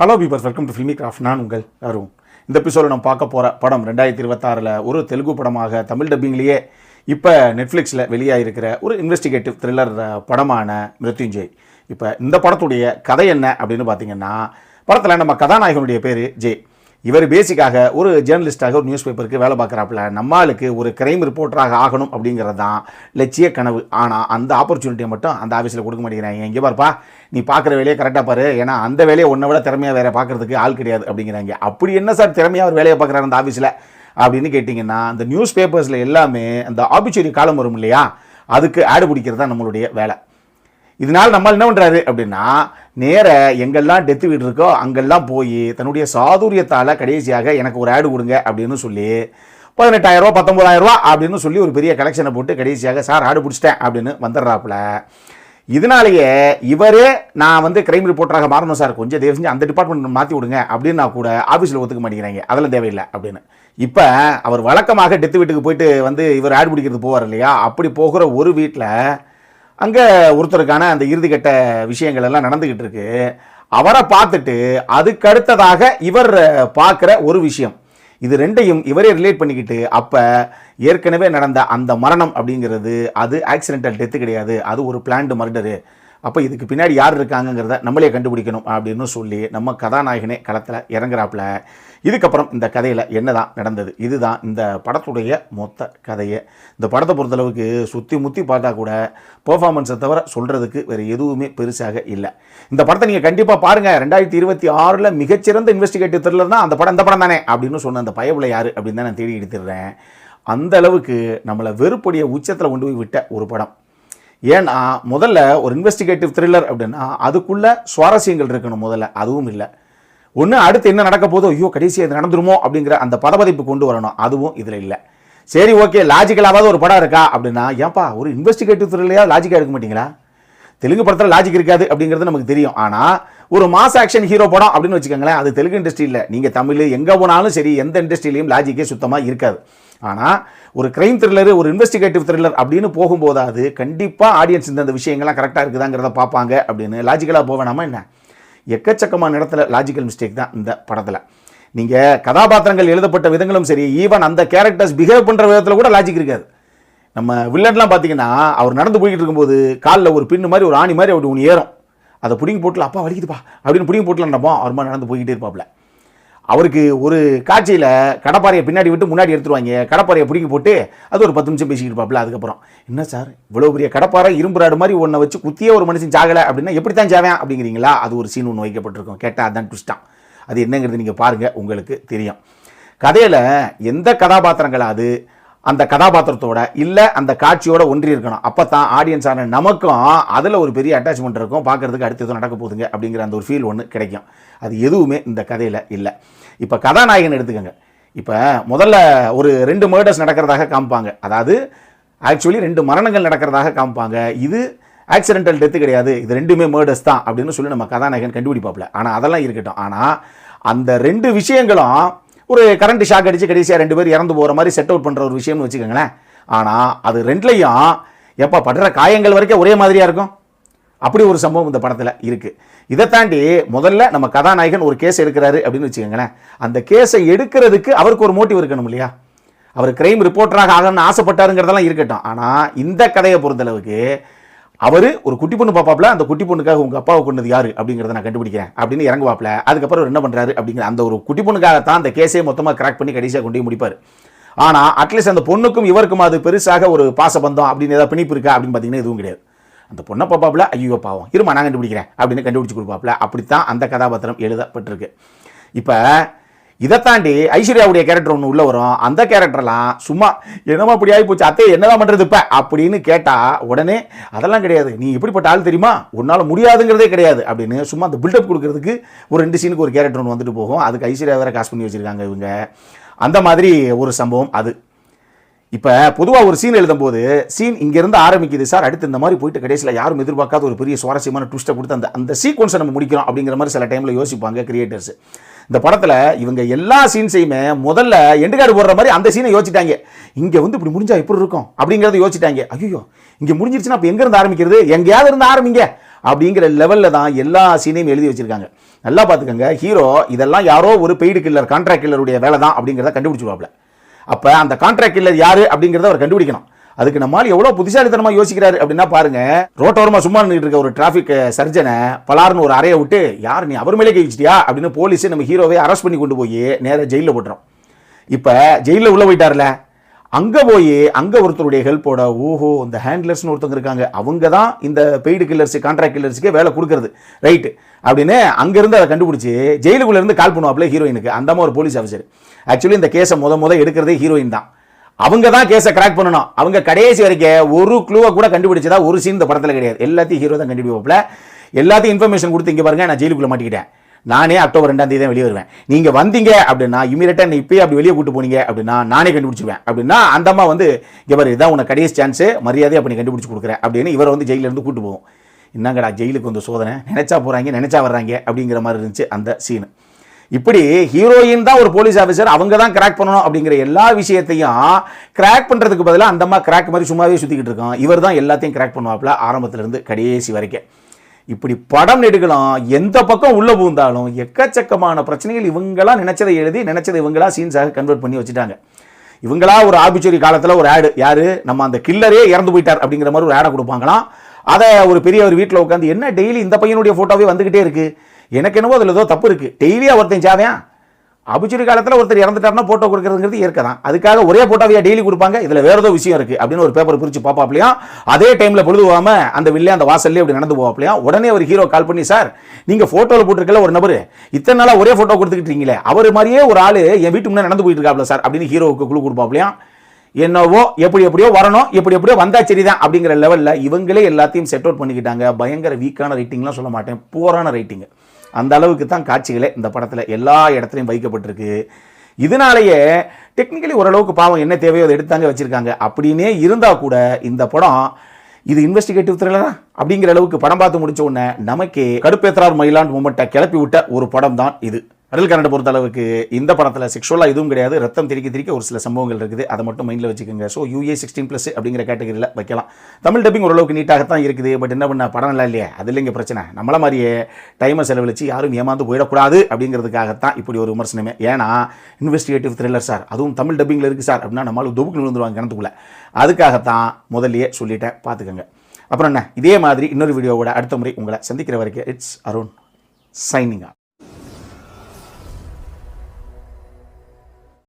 Hello பீபர்ஸ், welcome to filmi craft. நான் உங்கள் அருண். இந்த எபிசோடில் நம்ம பார்க்க போகிற படம் 2026 ஒரு தெலுங்கு படமாக தமிழ் டப்பிங்லேயே இப்போ நெட்ஃப்ளிக்ஸில் வெளியாகிருக்கிற ஒரு இன்வெஸ்டிகேட்டிவ் த்ரில்லர் படமான மிருத்யுஞ்சய். இப்போ இந்த படத்துடைய கதை என்ன அப்படின்னு பார்த்தீங்கன்னா, படத்தில் நம்ம கதாநாயகனுடைய பேர் ஜே. இவர் பேசிக்காக ஒரு ஜேர்னலிஸ்டாக ஒரு நியூஸ் பேப்பருக்கு வேலை பார்க்குறாப்புல. நம்மளுக்கு ஒரு கிரைம் ரிப்போர்ட்டராக ஆகணும் அப்படிங்கிறது தான் லட்சிய கனவு. ஆனால் அந்த ஆப்பர்ச்சுனிட்டியை மட்டும் அந்த ஆஃபீஸில் கொடுக்க மாட்டேங்கிறாங்க. இங்கே பாருப்பா, நீ பார்க்குற வேலையை கரெக்டாக பாரு, ஏன்னா அந்த வேலையை உன்னை விட திறமையாக வேறு பார்க்குறதுக்கு ஆள் கிடையாது அப்படிங்கிறாங்க. அப்படி என்ன சார் திறமையாக அவர் வேலையை பார்க்குறாரு அந்த ஆஃபீஸில் அப்படின்னு கேட்டிங்கன்னா, அந்த நியூஸ் பேப்பர்ஸில் எல்லாமே அந்த ஆபிச்சுரி காலம் வரும் இல்லையா, அதுக்கு ஆடு பிடிக்கிறது தான் நம்மளுடைய வேலை. இதனால் நம்ம என்ன பண்ணுறாரு அப்படின்னா, நேர எங்கெல்லாம் டெத்து வீடு இருக்கோ அங்கெல்லாம் போய் தன்னுடைய சாதுரியத்தால் கடைசியாக எனக்கு ஒரு ஆடு கொடுங்க அப்படின்னு சொல்லி 18,000 ரூபா 19,000 ரூபா அப்படின்னு சொல்லி ஒரு பெரிய கலெக்ஷனை போட்டு கடைசியாக சார் ஆடு பிடிச்சிட்டேன் அப்படின்னு வந்துடுறாப்புல. இதனாலேயே இவரே நான் வந்து கிரைம் ரிப்போர்ட்டராக மாறணும் சார், கொஞ்சம் தயவு செஞ்சு அந்த டிபார்ட்மெண்ட் மாற்றி விடுங்க அப்படின்னு நான் கூட ஆஃபீஸில் ஒத்துக்க மாட்டேங்கிறாங்க, அதெல்லாம் தேவையில்லை அப்படின்னு. இப்போ அவர் வழக்கமாக டெத்து வீட்டுக்கு போயிட்டு வந்து இவர் ஆடு பிடிக்கிறது போவார் இல்லையா, அப்படி போகிற ஒரு வீட்டில் அங்கே ஒருத்தருக்கான அந்த இறுதிக்கட்ட விஷயங்கள் எல்லாம் நடந்துக்கிட்டு இருக்கு. அவரை பார்த்துட்டு அதுக்கு அடுத்ததாக இவர் பார்க்குற ஒரு விஷயம், இது ரெண்டையும் இவரே ரிலேட் பண்ணிக்கிட்டு, அப்போ ஏற்கனவே நடந்த அந்த மரணம் அப்படிங்கிறது அது ஆக்சிடென்டல் டெத்து கிடையாது, அது ஒரு பிளான்டு மர்டரு. அப்போ இதுக்கு பின்னாடி யார் இருக்காங்கங்கிறத நம்மளே கண்டுபிடிக்கணும் அப்படின்னு சொல்லி நம்ம கதாநாயகனே களத்தில் இறங்குறாப்புல. இதுக்கப்புறம் இந்த கதையில் என்ன தான் நடந்தது, இதுதான் இந்த படத்துடைய மொத்த கதையை. இந்த படத்தை பொறுத்தளவுக்கு சுற்றி முற்றி பார்த்தா கூட பெர்ஃபார்மன்ஸை தவிர சொல்கிறதுக்கு வேறு எதுவுமே பெருசாக இல்லை. இந்த படத்தை நீங்கள் கண்டிப்பாக பாருங்கள். 2026 மிகச்சிறந்த இன்வெஸ்டிகேட்டிவ் த்ரில்லர் தான் அந்த படம், இந்த படம் தானே அப்படின்னு சொன்ன அந்த பயவுல யார் அப்படின்னு தான் நான் தேடி எடுத்துடுறேன். அந்த அளவுக்கு நம்மளை வெறுப்புடைய உச்சத்தில் கொண்டு போய் விட்ட ஒரு படம். ஏன்னா முதல்ல ஒரு இன்வெஸ்டிகேட்டிவ் த்ரில்லர் அப்படின்னா அதுக்குள்ளே சுவாரஸ்யங்கள் இருக்கணும் முதல்ல, அதுவும் இல்லை. ஒன்று அடுத்து என்ன நடக்க போதோ, ஐயோ கடைசியாக இது நடந்துருமோ அப்படிங்கிற அந்த பதபதிப்பு கொண்டு வரணும், அதுவும் இதில் இல்லை. சரி ஓகே, லாஜிக்கலாவது ஒரு படம் இருக்கா அப்படின்னா, ஏன்பா ஒரு இன்வெஸ்டிகேட்டிவ் த்ரில்லரையாவது லாஜிக்காக எடுக்க மாட்டீங்களா? தெலுங்கு படத்தில் லாஜிக் இருக்காது அப்படிங்கிறது நமக்கு தெரியும். ஆனால் ஒரு மாஸ் ஆக்ஷன் ஹீரோ படம் அப்படின்னு வச்சுக்கோங்களேன், அது தெலுங்கு இண்டஸ்ட்ரி இல்லை, நீங்கள் தமிழ் எங்கே போனாலும் சரி எந்த இண்டஸ்ட்ரியிலையும் லாஜிக்கே சுத்தமாக இருக்காது. ஆனால் ஒரு கிரைம் த்ரில்லர், ஒரு இன்வெஸ்டிகேட்டிவ் த்ரில்லர் அப்படின்னு போகும்போது அது கண்டிப்பாக ஆடியன்ஸ் இந்த விஷயங்கள்லாம் கரெக்டாக இருக்குதாங்கிறத பார்ப்பாங்க அப்படின்னு லாஜிக்கலாக போவேணாமா என்ன? எக்கச்சக்கமான இடத்துல லாஜிக்கல் மிஸ்டேக் தான் இந்த படத்தில். நீங்கள் கதாபாத்திரங்கள் எழுதப்பட்ட விதங்களும் சரி, ஈவன் அந்த கேரக்டர்ஸ் பிஹேவ் பண்ணுற விதத்தில் கூட லாஜிக் இருக்காது. நம்ம வில்லன்லாம் பார்த்தீங்கன்னா, அவர் நடந்து போய்கிட்டு இருக்கும்போது காலில் ஒரு பின்னு மாதிரி ஒரு ஆணி மாதிரி அப்படி ஒன்று ஏறும், அதை பிடிங்கி போட்டுல அப்பா வலிக்குதுப்பா அப்படின்னு பிடிங்கி போட்டுலாம் நடப்போம். அவர் மாதிரி நடந்து போய்கிட்டே இருப்பாப்புல. அவருக்கு ஒரு காட்சியில் கடப்பாறையை பின்னாடி விட்டு முன்னாடி எடுத்துருவாங்க, கடப்பாறையை பிடிங்கி போட்டு அது ஒரு 10 நிமிஷம் பேசிக்கிட்டு இருப்பாப்புல. அதுக்கப்புறம் என்ன சார் இவ்வளோ பெரிய கடப்பாறை இரும்பு ராடு மாதிரி ஒன்றை வச்சு குத்தியே ஒரு மனுஷன் சாகலை அப்படின்னா எப்படி தான் சாவேன் அப்படிங்கிறீங்களா? அது ஒரு சீன் ஒன்று வைக்கப்பட்டிருக்கும், கேட்டால் அதான் ட்விஸ்டான். அது என்னங்கிறது நீங்கள் பாருங்கள், உங்களுக்கு தெரியும். கதையில் எந்த கதாபாத்திரங்களாவது அந்த கதாபாத்திரத்தோட இல்லை அந்த காட்சியோட ஒன்றி இருக்கணும். அப்போ தான் ஆடியன்ஸான நமக்கும் அதில் ஒரு பெரிய அட்டாச்மெண்ட் இருக்கும், பார்க்குறதுக்கு அடுத்து எதுவும் நடக்க போகுதுங்க அப்படிங்கிற அந்த ஒரு ஃபீல் ஒன்று கிடைக்கும். அது எதுவுமே இந்த கதையில் இல்லை. இப்போ கதாநாயகன் எடுத்துக்கோங்க. இப்போ முதல்ல ஒரு 2 மர்டர்ஸ் நடக்கிறதாக காமிப்பாங்க, அதாவது ஆக்சுவலி 2 மரணங்கள் நடக்கிறதாக காமிப்பாங்க. இது ஆக்சிடென்டல் டெத்து கிடையாது, இது 2மே மர்டர்ஸ் தான் அப்படின்னு சொல்லி நம்ம கதாநாயகன் கண்டுபிடிப்பாப்புல. ஆனால் அதெல்லாம் இருக்கட்டும், ஆனால் அந்த 2 விஷயங்களும் ஒரு கரண்ட் ஷாக் அடித்து கடைசியாக 2 பேர் இறந்து போகிற மாதிரி செட் அவுட் பண்ணுற ஒரு விஷயம்னு வச்சுக்கோங்களேன். ஆனால் அது 2லையும் எப்போ படுற காயங்கள் வரைக்கும் ஒரே மாதிரியாக இருக்கும். அப்படி ஒரு சம்பவம் இந்த படத்தில் இருக்குது. இதை தாண்டி முதல்ல நம்ம கதாநாயகன் ஒரு கேஸ் எடுக்கிறாரு அப்படின்னு வச்சுக்கோங்களேன். அந்த கேஸை எடுக்கிறதுக்கு அவருக்கு ஒரு மோட்டிவ் இருக்கணும் இல்லையா? அவர் கிரைம் ரிப்போர்ட்டராக ஆகணும்னு ஆசைப்பட்டாருங்கிறதெல்லாம் இருக்கட்டும். ஆனால் இந்த கதையை பொறுத்தளவுக்கு அவர் ஒரு குட்டி பொண்ணு பார்ப்பாப்ல, அந்த குட்டி பொண்ணுக்காக உங்கள் அப்பாவை கொண்டது யார் அப்படிங்கிறத நான் கண்டுபிடிக்கிறேன் அப்படின்னு இறங்குவாப்ல. அதுக்கப்புறம் அவர் என்ன பண்ணுறாரு அப்படிங்கிற அந்த ஒரு குட்டி பொண்ணுக்காகத்தான் அந்த கேஸே மொத்தமாக கிராக் பண்ணி கடைசியாக கொண்டு போய் முடிப்பார். ஆனால் அட்லீஸ்ட் அந்த பொண்ணுக்கும் இவருக்கும் அது பெருசாக ஒரு பாசபந்தம் அப்படின்னு ஏதாவது பிணிப்பு இருக்கா அப்படின்னு பார்த்தீங்கன்னா எதுவும் கிடையாது. அந்த பொண்ணை பார்ப்பாப்ல, ஐயோ பாவம் இருமா நான் கண்டுபிடிக்கிறேன் அப்படின்னு கண்டுபிடிச்சி கொடுப்பாப்ல. அப்படித்தான் அந்த கதாபாத்திரம் எழுதப்பட்டிருக்கு. இப்போ இதை தாண்டி ஐஸ்வர்யாவுடைய கேரக்டர் ஒன்று உள்ள வரும். அந்த கேரக்டர்லாம் சும்மா என்னமா அப்படி ஆகி போச்சு அத்தே என்னதான் பண்ணுறது இப்போ அப்படின்னு கேட்டால் உடனே அதெல்லாம் கிடையாது, நீ எப்படிப்பட்ட ஆள் தெரியுமா, உன்னால் முடியாதுங்கிறதே கிடையாது அப்படின்னு சும்மா அந்த பில்டப் கொடுக்கறதுக்கு ஒரு 2 சீனுக்கு ஒரு கேரக்டர் ஒன்று வந்துட்டு போகும். அதுக்கு ஐஸ்வர்யா வேறு காசு பண்ணி வச்சுருக்காங்க இவங்க. அந்த மாதிரி ஒரு சம்பவம் அது. இப்போ பொதுவாக ஒரு சீன் எழுதும்போது சீன் இங்கேருந்து ஆரம்பிக்குது சார், அடுத்து இந்த மாதிரி போயிட்டு கடைசியில் யாரும் எதிர்பார்க்காத ஒரு பெரிய சுவாரஸ்யமான ட்விஸ்ட்டை கொடுத்து அந்த சீக்வன்ஸை நம்ம முடிக்கிறோம் அப்படிங்கிற மாதிரி சில டைமில் யோசிப்பாங்க கிரியேட்டர்ஸ். இந்த படத்தில் இவங்க எல்லா சீன்ஸையுமே முதல்ல எண்டுகார்டு போடுற மாதிரி அந்த சீனை யோசிச்சிட்டாங்க. இங்கே வந்து இப்படி முடிஞ்சா எப்படி இருக்கும் அப்படிங்கிறத யோசிச்சிட்டாங்க. ஐயோ இங்கே முடிஞ்சிருச்சுன்னா அப்போ எங்கேருந்து ஆரம்பிக்கிறது, எங்கேயாவது இருந்து ஆரம்பிங்க அப்படிங்கிற லெவலில் தான் எல்லா சீனையும் எழுதி வச்சிருக்காங்க. நல்லா பார்த்துக்கோங்க, ஹீரோ இதெல்லாம் யாரோ ஒரு பெய்டு கில்லர், கான்ட்ராக்ட் கில்லருடைய வேலை தான் அப்படிங்கிறத கண்டுபிடிச்சிருவாப்ல. அப்போ அந்த கான்ட்ராக்ட் கில்லர் யாரு அப்படிங்கிறத அவர் கண்டுபிடிக்கணும். அதுக்கு நம்மால் எவ்வளோ புத்திசாலித்தனமாக யோசிக்கிறாரு அப்படின்னா பாருங்க, ரோட்டோரமாக சும்மா நின்றுட்டு இருக்க ஒரு டிராஃபிக் சர்ஜனை பலார்னு ஒரு அறையை விட்டு யார் நீ அவர் மேலே கை வச்சிட்டியா அப்படின்னு போலீஸ் நம்ம ஹீரோவை அரெஸ்ட் பண்ணி கொண்டு போய் நேராக ஜெயிலில் போட்டுறோம். இப்போ ஜெயிலில் உள்ள போயிட்டார்ல, அங்கே போய் அங்கே ஒருத்தருடைய ஹெல்ப்போட ஓஹோ இந்த ஹேண்ட்லர்ஸ்னு ஒருத்தவங்க இருக்காங்க, அவங்க தான் இந்த பெய்டு கில்லர்ஸ் கான்ட்ராக்ட் கில்லர்ஸுக்கே வேலை கொடுக்கறது ரைட்டு அப்படின்னு அங்கேருந்து அதை கண்டுபிடிச்சி ஜெயிலுக்குள்ளேருந்து கால் பண்ணுவாப்ல ஹீரோயினுக்கு. அந்தமா ஒரு போலீஸ் ஆஃபீஸர். ஆக்சுவலி இந்த கேஸை முத எடுக்கிறதே ஹீரோயின் தான். அவங்க தான் கேஸை கிராக் பண்ணணும். அவங்க கடைசி வரைக்கும் ஒரு க்ளூவை கூட கண்டுபிடிச்சதா ஒரு சீன் இந்த படத்தில் கிடையாது. எல்லாத்தையும் ஹீரோ தான் கண்டுபிடிப்பாப்ல. எல்லாத்தையும் இன்ஃபர்மேஷன் கொடுத்து இங்கே பாருங்க நான் ஜெயிலுக்குள்ளே மாட்டிக்கிட்டேன், நானே அக்டோபர் 2ஆம் தேதி தான் வெளியே வருவேன், நீங்கள் வந்தீங்க அப்படின்னா இமீடியட்டாக நீ இப்போயே அப்படி வெளியே கூட்டு போனீங்க அப்படின்னா நானே கண்டுபிடிச்சிருவேன் அப்படின்னா அந்த அம்மா வந்து இவர் இதான் உனக்கு கடைசி சான்ஸு, மரியாதை அப்படி கண்டுபிடிச்சி கொடுக்குறேன் அப்படின்னு இவரை வந்து ஜெயிலிருந்து கூட்டு போவோம். என்னங்கடா ஜெயிலுக்கு வந்து சோதனை, நினைச்சா போகிறாங்க நினைச்சா வர்றாங்க அப்படிங்கிற மாதிரி இருந்துச்சு அந்த சீனு. இப்படி ஹீரோயின் தான் ஒரு போலீஸ் ஆஃபீஸர், அவங்க தான் கிராக் பண்ணணும் அப்படிங்கிற எல்லா விஷயத்தையும் கிராக் பண்ணுறதுக்கு பதிலாக அந்த அம்மா கிராக் மாதிரி சும்மாவே சுற்றிக்கிட்டு இருக்கோம். இவர் தான் எல்லாத்தையும் கிராக் பண்ணுவாப்ல ஆரம்பத்திலேருந்து கடைசி வரைக்கும். இப்படி படம் எடுக்கலாம், எந்த பக்கம் உள்ள பூந்தாலும் எக்கச்சக்கமான பிரச்சனைகள் இவங்களா நினைச்சதை எழுதி நினைச்சதை இவங்களா சீன்ஸாக கன்வெர்ட் பண்ணி வச்சுட்டாங்க. இவங்களா ஒரு ஆர்பிட்ரரி காலத்தில் ஒரு ஆடு, யாரு நம்ம அந்த கில்லரே இறந்து போயிட்டார் அப்படிங்கிற மாதிரி ஒரு ஆடை கொடுப்பாங்களாம். அதை ஒரு பெரிய ஒரு வீட்டில் உட்காந்து என்ன டெய்லி இந்த பையனுடைய ஃபோட்டோவே வந்துகிட்டே இருக்கு, எனக்கு என்னவோ அதில் ஏதோ தப்பு இருக்கு, டெய்லியா ஒருத்தன் சாவையா ஆபிச்சுரி காலத்தில் ஒருத்தர் இறந்துட்டாருன்னா போட்டோ கொடுக்கறதுங்கிறது இயற்கை தான், அதுக்காக ஒரே போட்டோவையா டெய்லி கொடுப்பாங்க, இதில் வேற ஏதோ விஷயம் இருக்கு அப்படின்னு ஒரு பேப்பர் பிரித்து பாப்பாப்லையும். அதே டைமில் பொழுது போகாம அந்த வில்லே அந்த வாசல்லே அப்படி நடந்து போவாப்லையும். உடனே ஒரு ஹீரோ கால் பண்ணி, சார் நீங்கள் ஃபோட்டோவில் போட்டிருக்கல ஒரு நபர் இத்தனை நாளாக ஒரே ஃபோட்டோ கொடுத்துக்கிட்டீங்களே, அவர் மாதிரியே ஒரு ஆள் என் வீட்டு முன்னே நடந்து போயிட்டு இருக்காப்ல சார் அப்படின்னு ஹீரோவுக்கு குழு கொடுப்பாப்லையும். என்னவோ எப்படியோ வரணும், எப்படியோ வந்தா சரிதான் அப்படிங்கிற லெவலில் இவங்களே எல்லாத்தையும் செட் அவுட் பண்ணிக்கிட்டாங்க. பயங்கர வீக்கான ரைட்டிங்லாம் சொல்ல மாட்டேன், போரான ரைட்டிங். அந்த அளவுக்கு தான் காட்சிகளே இந்த படத்தில் எல்லா இடத்துலையும் வைக்கப்பட்டிருக்கு. இதனாலேயே டெக்னிக்கலி ஓரளவுக்கு பாவம் என்ன தேவையோ அதை எடுத்தாங்க வச்சுருக்காங்க. அப்படின்னே இருந்தால் கூட இந்த படம் இது இன்வெஸ்டிகேட்டிவ் த்ரில்லரா அப்படிங்கிற அளவுக்கு படம் பார்த்து முடிச்ச உடனே நமக்கே கடுப்பேற்றார் மயிலான் மூமெண்ட்டை கிளப்பி விட்ட ஒரு படம் தான் இது. அடல் கரண்டை பொறுத்த அளவுக்கு இந்த படத்தில் செக்ஷுவலாக எதுவும் கிடையாது, ரத்தம் திரிக்க ஒரு சில சம்பவங்கள் இருக்குது, அதை மட்டும் மைண்டில் வச்சுக்கோங்க. ஸோ UA16+ அப்படிங்கிற கேட்டகரியில் வைக்கலாம். தமிழ் டப்பிங் ஓரளவுக்கு நீட்டாகத்தான் இருக்குது. பட் என்ன பண்ண படம் இல்லை இல்லையா, அது இல்லைங்க பிரச்சனை. நம்மள மாதிரியே டைமை செலவழிச்சு யாரும் ஏமாந்து போயிடக்கூடாது அப்படிங்கிறதுக்காகத்தான் இப்படி ஒரு விமர்சனமே. ஏன்னா இன்வெஸ்டிகேட்டிவ் த்ரில்லர் சார், அதுவும் தமிழ் டப்பிங்கில் இருக்குது சார் அப்படின்னா நம்மளுக்கு தொகுக்கு விழுந்துருவாங்க கிணத்துக்குள்ளே. அதுக்காகத்தான் முதல்லையே சொல்லிட்டேன், பார்த்துக்கோங்க. அப்புறம் என்ன, இதே மாதிரி இன்னொரு வீடியோவோட அடுத்த முறை உங்களை சந்திக்கிற வரைக்கும் இட்ஸ் அருண் சைனிங் ஆஃப்.